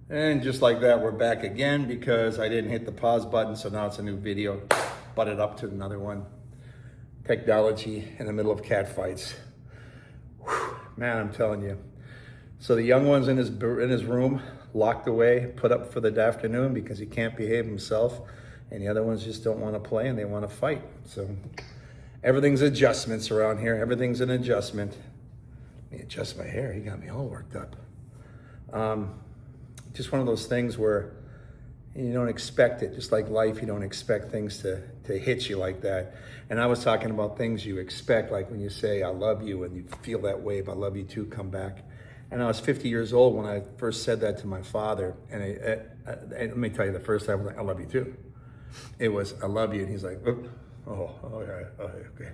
And just like that, we're back again because I didn't hit the pause button, so now it's a new video. Butted up to another one. Technology in the middle of cat fights. Whew, man, I'm telling you. So the young one's in his room, locked away, put up for the afternoon because he can't behave himself, and the other ones just don't want to play and they want to fight. So everything's adjustments around here. Everything's an adjustment. Let me adjust my hair. He got me all worked up. Just one of those things where you don't expect it. Just like life, you don't expect things to hit you like that. And I was talking about things you expect, like when you say, I love you, and you feel that wave, I love you too, come back. And I was 50 years old when I first said that to my father. And let me tell you, the first time I was like, I love you too. It was, I love you. And he's like, oh, okay.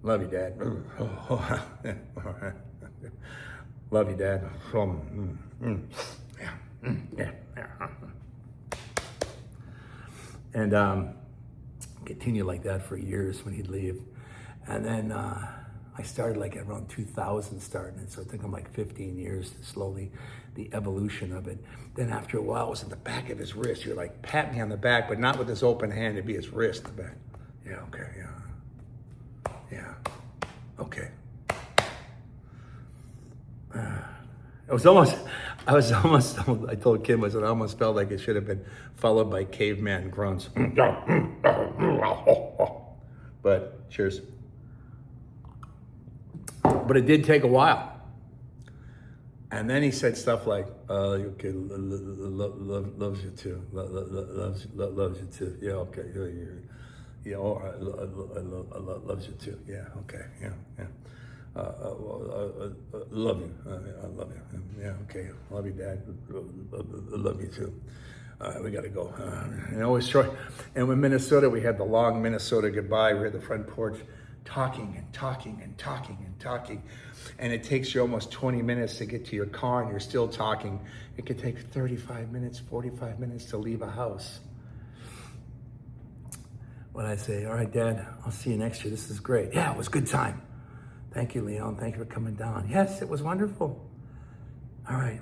Love you, Dad. Love you, Dad. Yeah. And continued like that for years when he'd leave. And then I started like around 2000 starting it. So it took him like 15 years to slowly, the evolution of it. Then after a while, it was in the back of his wrist. You're like, pat me on the back, but not with his open hand. It'd be his wrist in the back. Yeah, okay, yeah. Okay. I told Kim, I said, I almost felt like it should have been followed by caveman grunts. But cheers. But it did take a while. And then he said stuff like, okay, loves you too. Loves you too. Yeah, okay. Yeah, all right. Loves you too. Yeah, okay. Yeah. Love you. I love you. Yeah, okay. Love you, Dad. Love you too. We gotta go. And always try. And in Minnesota, we had the long Minnesota goodbye. We were at the front porch talking. And it takes you almost 20 minutes to get to your car and you're still talking. It could take 35 minutes, 45 minutes to leave a house. When I say, all right, Dad, I'll see you next year. This is great. Yeah, it was a good time. Thank you, Leon. Thank you for coming down. Yes, it was wonderful. All right.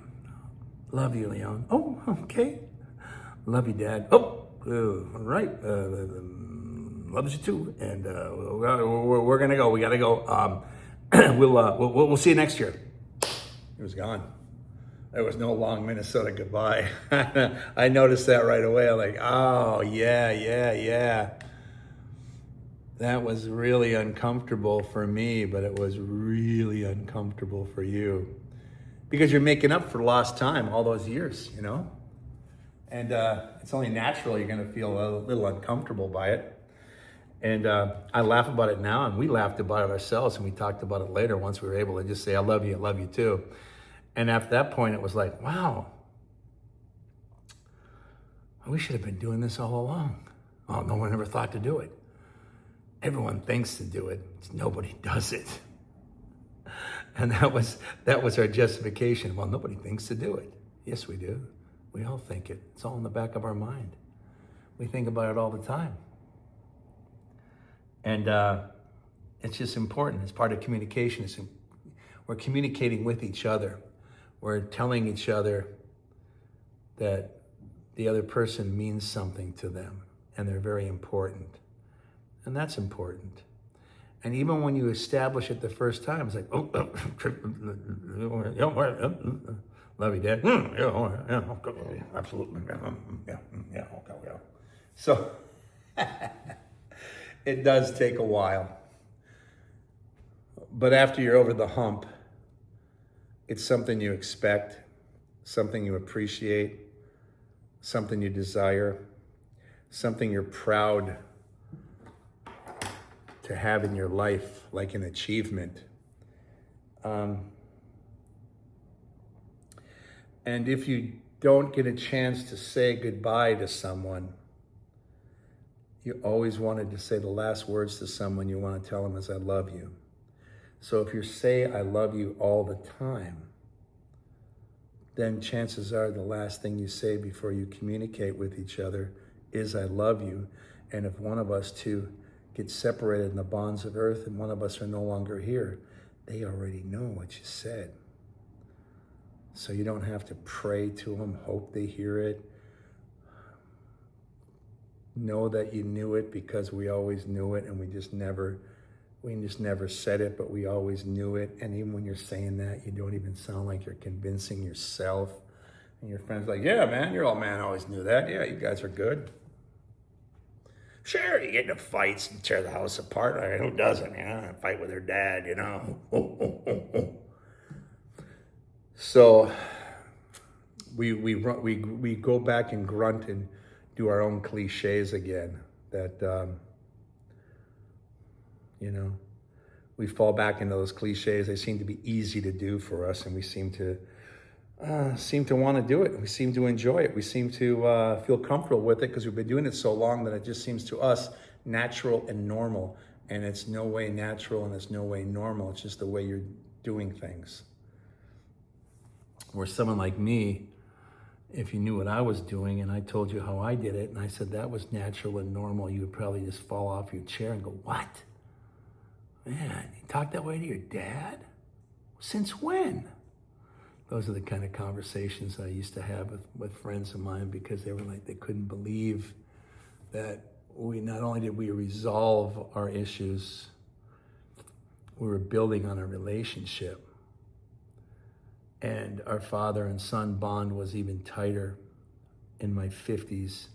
Love you, Leon. Oh, okay. Love you, Dad. Oh, all right. Loves you too. And we're gonna go. We gotta go. We'll see you next year. He was gone. There was no long Minnesota goodbye. I noticed that right away. I'm like, oh yeah. That was really uncomfortable for me, but it was really uncomfortable for you. Because you're making up for lost time all those years, you know? And it's only natural you're gonna feel a little uncomfortable by it. And I laugh about it now, and we laughed about it ourselves, and we talked about it later once we were able to just say, I love you too. And after that point, it was like, wow, we should have been doing this all along. Oh, no one ever thought to do it. Everyone thinks to do it, nobody does it. And that was our justification. Well, nobody thinks to do it. Yes, we do. We all think it. It's all in the back of our mind. We think about it all the time. And it's just important. It's part of communication. We're communicating with each other. We're telling each other that the other person means something to them and they're very important. And that's important. And even when you establish it the first time, it's like, love you, Dad. Absolutely. Yeah. So it does take a while. But after you're over the hump, it's something you expect, something you appreciate, something you desire, something you're proud to have in your life, like an achievement. And if you don't get a chance to say goodbye to someone, you always wanted to say the last words to someone you want to tell them is, I love you. So if you say, I love you all the time, then chances are the last thing you say before you communicate with each other is, I love you. And if one of us two get separated in the bonds of earth and one of us are no longer here, they already know what you said. So you don't have to pray to them, hope they hear it. Know that you knew it because we always knew it, and we just never said it, but we always knew it. And even when you're saying that, you don't even sound like you're convincing yourself. And your friend's like, yeah, man, your old man always knew that. Yeah, you guys are good. Sure, you get into fights and tear the house apart. I mean, who doesn't, fight with their dad, So we go back and grunt and do our own cliches again. That we fall back into those cliches. They seem to be easy to do for us, and we seem to want to do it. We seem to enjoy it. We seem to feel comfortable with it because we've been doing it so long that it just seems to us natural and normal. And it's no way natural and it's no way normal. It's just the way you're doing things. Where someone like me, if you knew what I was doing and I told you how I did it and I said that was natural and normal, you would probably just fall off your chair and go, what? Man, you talk that way to your dad? Since when? Those are the kind of conversations I used to have with friends of mine, because they were like, they couldn't believe that not only did we resolve our issues, we were building on a relationship. And our father and son bond was even tighter in my 50s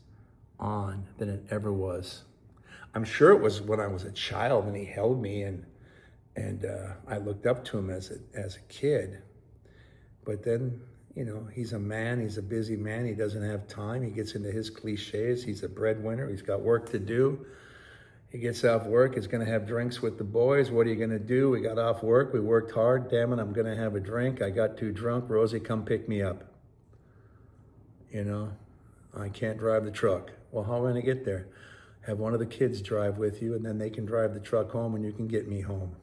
on than it ever was. I'm sure it was when I was a child and he held me and I looked up to him as a kid. But then, he's a man, he's a busy man, he doesn't have time, he gets into his cliches, he's a breadwinner, he's got work to do. He gets off work, he's gonna have drinks with the boys. What are you gonna do? We got off work, we worked hard, damn it, I'm gonna have a drink. I got too drunk, Rosie, come pick me up. I can't drive the truck. Well, how am I gonna get there? Have one of the kids drive with you, and then they can drive the truck home and you can get me home.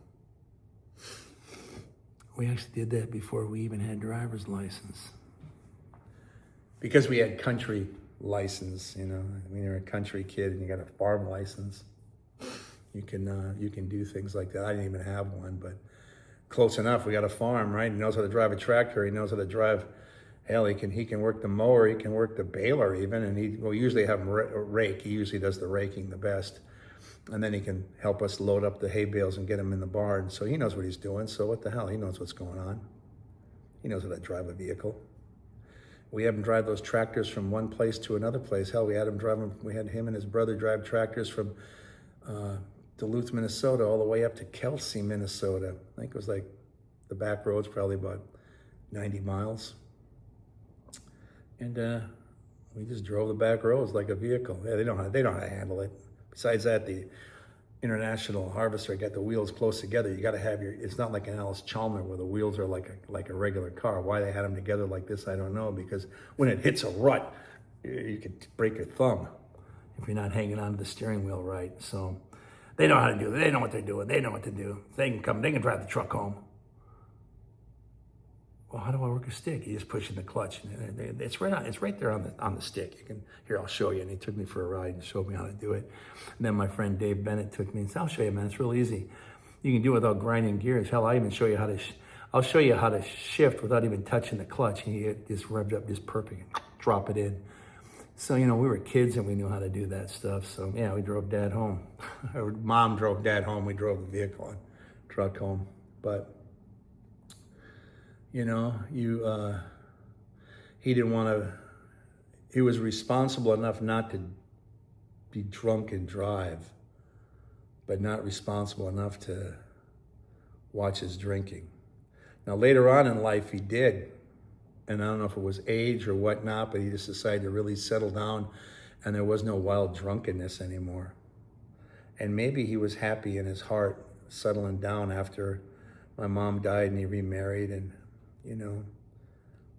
We actually did that before we even had driver's license. Because we had country license, when you're a country kid and you got a farm license, you can do things like that. I didn't even have one, but close enough. We got a farm, right? He knows how to drive a tractor. He knows how to drive. Hell, he can work the mower. He can work the baler even, and we'll usually have him rake. He usually does the raking the best, and then he can help us load up the hay bales and get them in the barn. So he knows what he's doing. So what the hell? He knows what's going on. He knows how to drive a vehicle. We had him drive those tractors from one place to another place. Hell, we had him and his brother drive tractors from Duluth, Minnesota, all the way up to Kelsey, Minnesota. I think it was like the back roads, probably about 90 miles. And we just drove the back roads like a vehicle. Yeah, they know how to handle it. Besides that, the International Harvester got the wheels close together. You got to have it's not like an Alice Chalmers where the wheels are like a regular car. Why they had them together like this, I don't know, because when it hits a rut, you could break your thumb if you're not hanging onto the steering wheel right. So they know how to do it. They know what they're doing. They know what to do. They can drive the truck home. Well, how do I work a stick? You just push in the clutch. It's right there on the stick. I'll show you. And he took me for a ride and showed me how to do it. And then my friend Dave Bennett took me and said, I'll show you, man. It's real easy. You can do it without grinding gears. Hell, I'll show you how to shift without even touching the clutch. And you get this revved up just perfect. Drop it in. So, we were kids and we knew how to do that stuff. So, yeah, we drove Dad home. Mom drove Dad home. We drove the vehicle and truck home. But he didn't want to, he was responsible enough not to be drunk and drive, but not responsible enough to watch his drinking. Now, later on in life, he did. And I don't know if it was age or whatnot, but he just decided to really settle down and there was no wild drunkenness anymore. And maybe he was happy in his heart settling down after my mom died and he remarried. And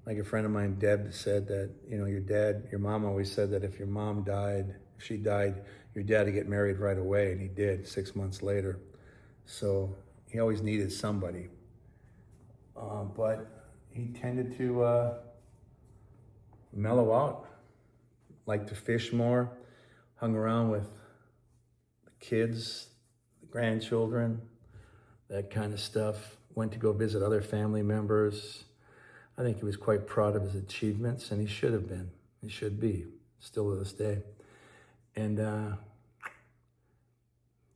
like a friend of mine, Deb, said that, your mom always said that if she died, your dad would get married right away, and he did 6 months later. So he always needed somebody. But he tended to mellow out, liked to fish more, hung around with the kids, the grandchildren, that kind of stuff. Went to go visit other family members. I think he was quite proud of his achievements, and he should have been. He should be, still to this day. And,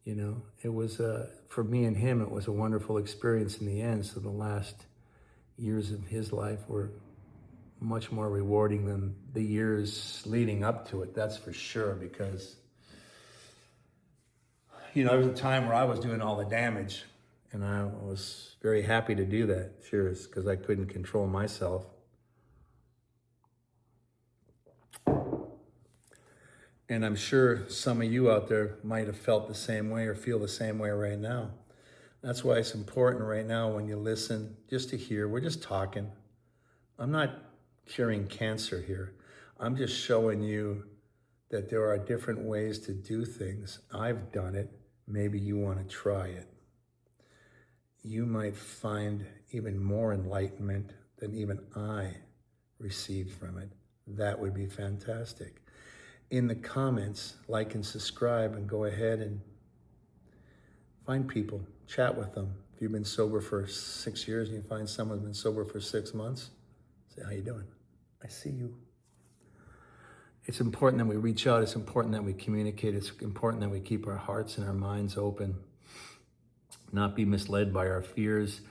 you know, it was, for me and him, it was a wonderful experience in the end. So the last years of his life were much more rewarding than the years leading up to it, that's for sure, because, you know, there was a time where I was doing all the damage, and I was very happy to do that, cheers, because I couldn't control myself. And I'm sure some of you out there might have felt the same way or feel the same way right now. That's why it's important right now when you listen, just to hear, we're just talking. I'm not curing cancer here. I'm just showing you that there are different ways to do things. I've done it. Maybe you want to try it. You might find even more enlightenment than even I received from it. That would be fantastic. In the comments, like and subscribe, and go ahead and find people, chat with them. If you've been sober for 6 years and you find someone's been sober for 6 months, say, how you doing? I see you. It's important that we reach out. It's important that we communicate. It's important that we keep our hearts and our minds open, not be misled by our fears,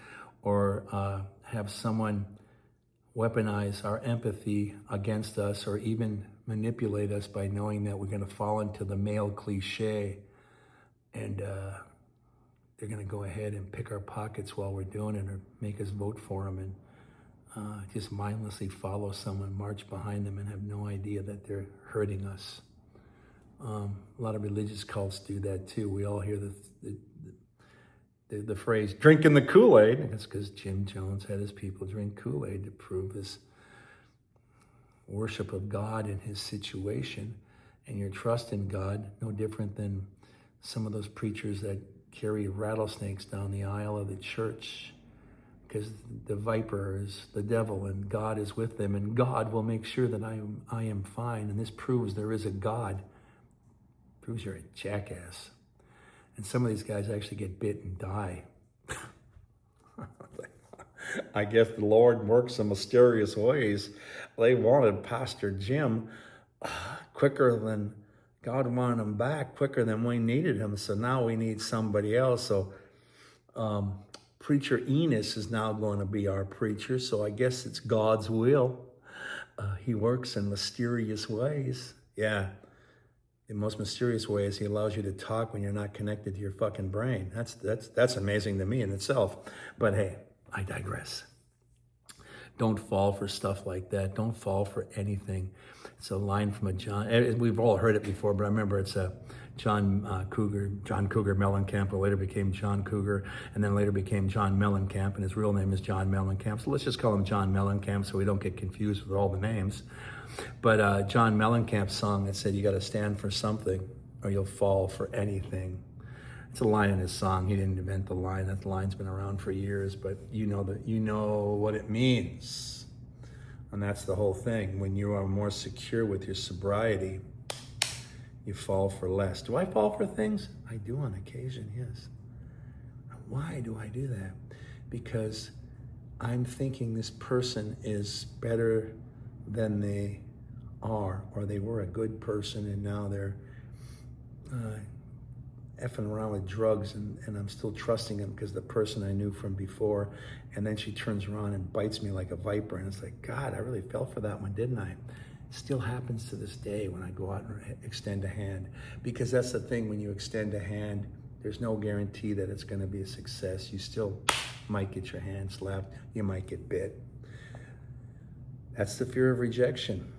or have someone weaponize our empathy against us, or even manipulate us by knowing that we're going to fall into the male cliche, and they're going to go ahead and pick our pockets while we're doing it, or make us vote for them, and just mindlessly follow someone, march behind them, and have no idea that they're hurting us. A lot of religious cults do that too. We all hear the phrase, drinking the Kool-Aid. That's because Jim Jones had his people drink Kool-Aid to prove his worship of God in his situation. And your trust in God, no different than some of those preachers that carry rattlesnakes down the aisle of the church, because the viper is the devil and God is with them, and God will make sure that I am fine. And this proves there is a God. Proves you're a jackass. And some of these guys actually get bit and die. I guess the Lord works in mysterious ways. They wanted Pastor Jim quicker than God wanted him back, quicker than we needed him. So now we need somebody else. So Preacher Enos is now going to be our preacher. So I guess it's God's will. He works in mysterious ways. Yeah. In most mysterious ways, he allows you to talk when you're not connected to your fucking brain. That's amazing to me in itself. But hey, I digress. Don't fall for stuff like that. Don't fall for anything. It's a line from a John. We've all heard it before, but I remember it's a John Cougar Mellencamp, who later became John Cougar, and then later became John Mellencamp, and his real name is John Mellencamp. So let's just call him John Mellencamp so we don't get confused with all the names. But John Mellencamp's song that said, you got to stand for something or you'll fall for anything. It's a line in his song. He didn't invent the line. That line's been around for years, but you know what it means. And that's the whole thing. When you are more secure with your sobriety, you fall for less. Do I fall for things? I do on occasion, yes. Why do I do that? Because I'm thinking this person is better than they are, or they were a good person and now they're effing around with drugs, and I'm still trusting them because the person I knew from before, and then she turns around and bites me like a viper, and it's like, God, I really fell for that one, didn't I? It still happens to this day when I go out and extend a hand, because that's the thing, when you extend a hand, there's no guarantee that it's going to be a success. You still might get your hand slapped, you might get bit. That's the fear of rejection.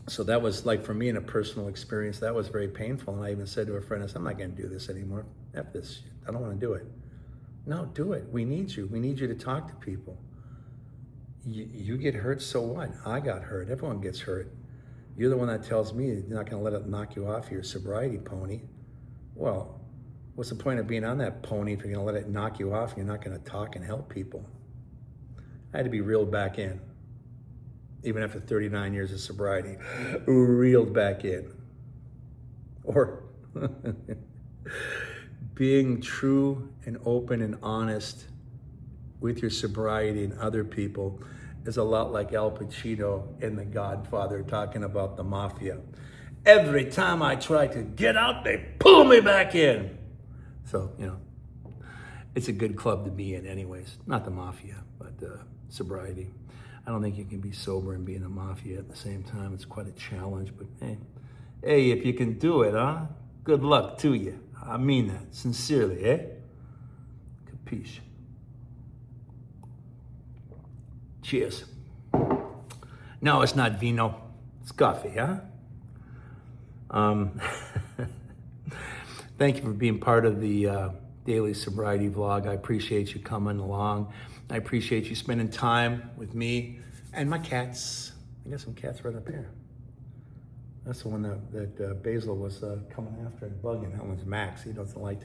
So that was, like, for me, in a personal experience, that was very painful. And I even said to a friend, I said, I'm not going to do this anymore. F this shit. I don't want to do it. No, do it. We need you. We need you to talk to people. You get hurt, so what? I got hurt. Everyone gets hurt. You're the one that tells me you're not going to let it knock you off your sobriety pony. Well, what's the point of being on that pony if you're going to let it knock you off and you're not going to talk and help people? I had to be reeled back in. Even after 39 years of sobriety, reeled back in. Or being true and open and honest with your sobriety and other people is a lot like Al Pacino in The Godfather talking about the mafia. Every time I try to get out, they pull me back in. So, it's a good club to be in anyways. Not the mafia, but sobriety. I don't think you can be sober and be in the mafia at the same time. It's quite a challenge, but hey, if you can do it, huh? Good luck to you. I mean that, sincerely, eh? Capiche? Cheers. No, it's not vino. It's coffee, huh? Thank you for being part of the daily sobriety vlog. I appreciate you coming along. I appreciate you spending time with me and my cats. I got some cats right up here. That's the one that Basil was coming after and bugging. That one's Max. He doesn't like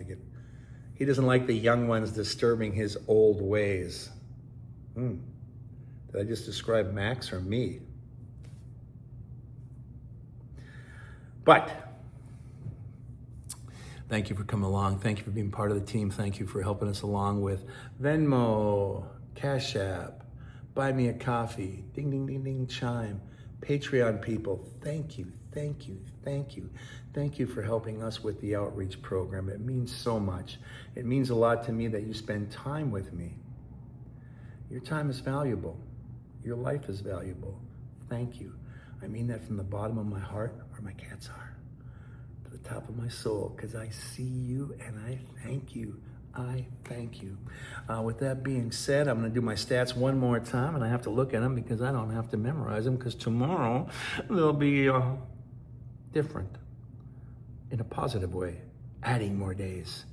the young ones disturbing his old ways. Did I just describe Max or me? But thank you for coming along. Thank you for being part of the team. Thank you for helping us along with Venmo, Cash App, Buy Me a Coffee, ding, ding, ding, ding, chime, Patreon people. Thank you, thank you, thank you. Thank you for helping us with the outreach program. It means so much. It means a lot to me that you spend time with me. Your time is valuable. Your life is valuable. Thank you. I mean that from the bottom of my heart, where my cats are, to the top of my soul, because I see you and I thank you. I thank you. With that being said, I'm going to do my stats one more time, and I have to look at them because I don't have to memorize them, because tomorrow they'll be different in a positive way, adding more days.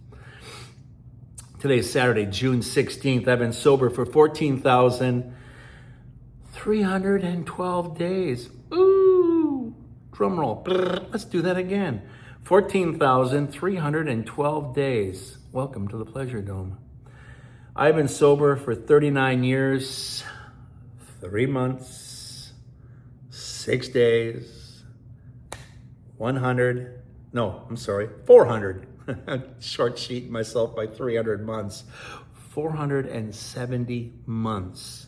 Today is Saturday, June 16th. I've been sober for 14,312 days. Ooh, drum roll. Let's do that again. 14,312 days. Welcome to the Pleasure Dome. I've been sober for 39 years, 3 months, 6 days, 400. Short sheet myself by 300 months. 470 months.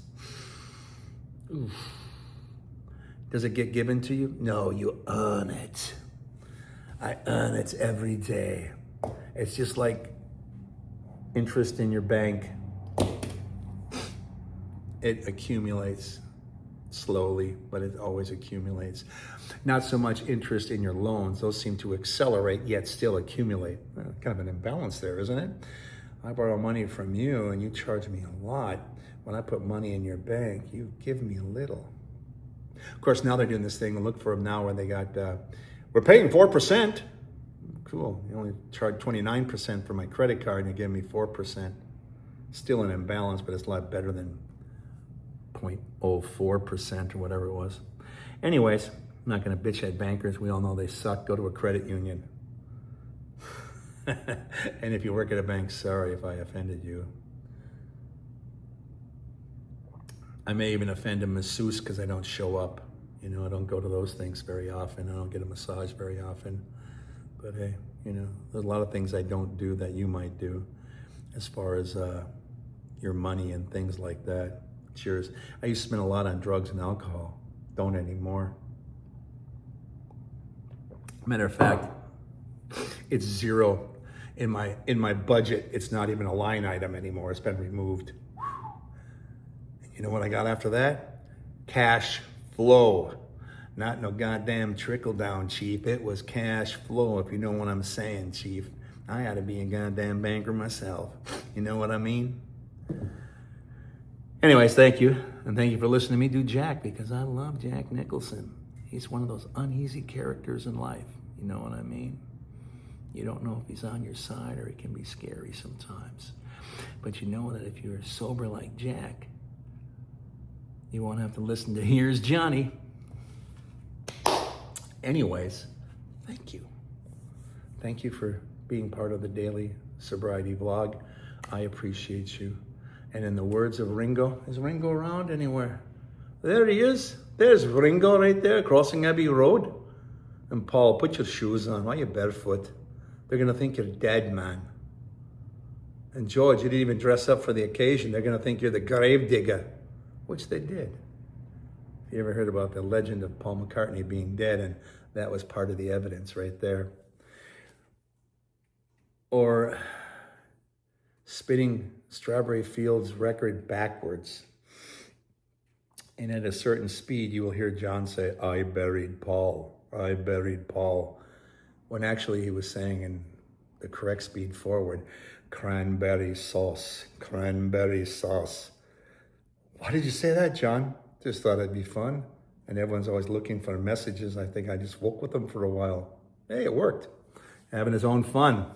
Oof. Does it get given to you? No, you earn it. I earn it every day. It's just like interest in your bank. It accumulates slowly, but it always accumulates. Not so much interest in your loans. Those seem to accelerate, yet still accumulate. Kind of an imbalance there, isn't it? I borrow money from you and you charge me a lot. When I put money in your bank, you give me a little. Of course, now they're doing this thing, and look for them now where they got, we're paying 4%. Cool, you only charge 29% for my credit card and you give me 4%. Still an imbalance, but it's a lot better than 0.04% or whatever it was. Anyways, I'm not gonna bitch at bankers. We all know they suck. Go to a credit union. And if you work at a bank, sorry if I offended you. I may even offend a masseuse because I don't show up. I don't go to those things very often. I don't get a massage very often. But hey, there's a lot of things I don't do that you might do as far as your money and things like that. Cheers. I used to spend a lot on drugs and alcohol. Don't anymore. Matter of fact, it's zero in my budget. It's not even a line item anymore. It's been removed. You know what I got after that? Cash flow. Not no goddamn trickle down, Chief. It was cash flow, if you know what I'm saying, Chief. I ought to be a goddamn banker myself. You know what I mean? Anyways, thank you. And thank you for listening to me do Jack, because I love Jack Nicholson. He's one of those uneasy characters in life. You know what I mean? You don't know if he's on your side, or he can be scary sometimes. But you know that if you're sober like Jack, you won't have to listen to Here's Johnny. Anyways, thank you. Thank you for being part of the daily sobriety vlog. I appreciate you. And in the words of Ringo, is Ringo around anywhere? There he is. There's Ringo right there, crossing Abbey Road. And Paul, put your shoes on. Why are you barefoot? They're going to think you're dead, man. And George, you didn't even dress up for the occasion. They're going to think you're the grave digger, which they did. You ever heard about the legend of Paul McCartney being dead? And that was part of the evidence right there. Or spinning Strawberry Fields record backwards. And at a certain speed, you will hear John say, I buried Paul, I buried Paul. When actually he was saying in the correct speed forward, cranberry sauce, cranberry sauce. Why did you say that, John? Just thought it'd be fun. And everyone's always looking for messages. I think I just woke with them for a while. Hey, it worked. Having his own fun.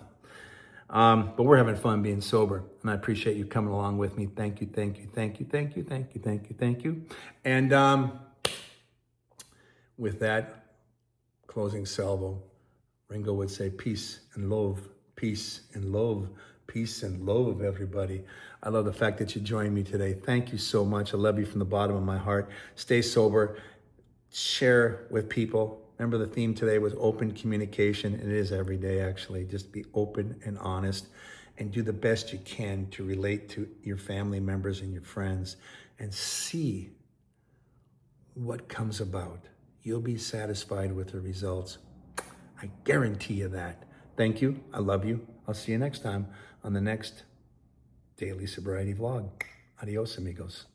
But we're having fun being sober. And I appreciate you coming along with me. Thank you, thank you, thank you, thank you, thank you, thank you, thank you. And with that closing salvo, Ringo would say peace and love, peace and love, peace and love, everybody. I love the fact that you joined me today. Thank you so much. I love you from the bottom of my heart. Stay sober. Share with people. Remember, the theme today was open communication. And it is every day, actually. Just be open and honest and do the best you can to relate to your family members and your friends and see what comes about. You'll be satisfied with the results. I guarantee you that. Thank you. I love you. I'll see you next time on the next Daily Sobriety Vlog. Adios, amigos.